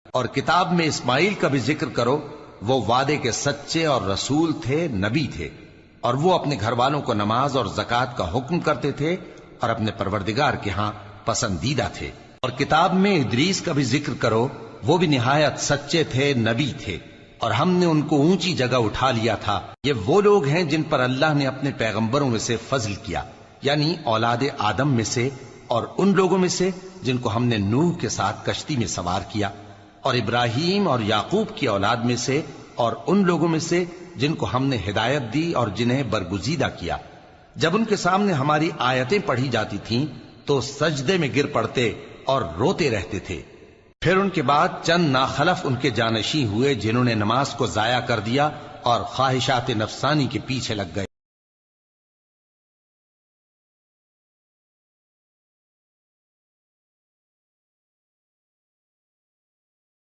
اور کتاب میں اسماعیل کا بھی ذکر کرو، وہ وعدے کے سچے اور رسول تھے، نبی تھے، اور وہ اپنے گھر والوں کو نماز اور زکوٰۃ کا حکم کرتے تھے اور اپنے پروردگار کے ہاں پسندیدہ تھے۔ اور کتاب میں ادریس کا بھی ذکر کرو، وہ بھی نہایت سچے تھے، نبی تھے، اور ہم نے ان کو اونچی جگہ اٹھا لیا تھا۔ یہ وہ لوگ ہیں جن پر اللہ نے اپنے پیغمبروں میں سے فضل کیا، یعنی اولاد آدم میں سے، اور ان لوگوں میں سے جن کو ہم نے نوح کے ساتھ کشتی میں سوار کیا، اور ابراہیم اور یعقوب کی اولاد میں سے، اور ان لوگوں میں سے جن کو ہم نے ہدایت دی اور جنہیں برگزیدہ کیا۔ جب ان کے سامنے ہماری آیتیں پڑھی جاتی تھیں تو سجدے میں گر پڑتے اور روتے رہتے تھے۔ پھر ان کے بعد چند ناخلف ان کے جانشین ہوئے جنہوں نے نماز کو ضائع کر دیا اور خواہشات نفسانی کے پیچھے لگ گئے۔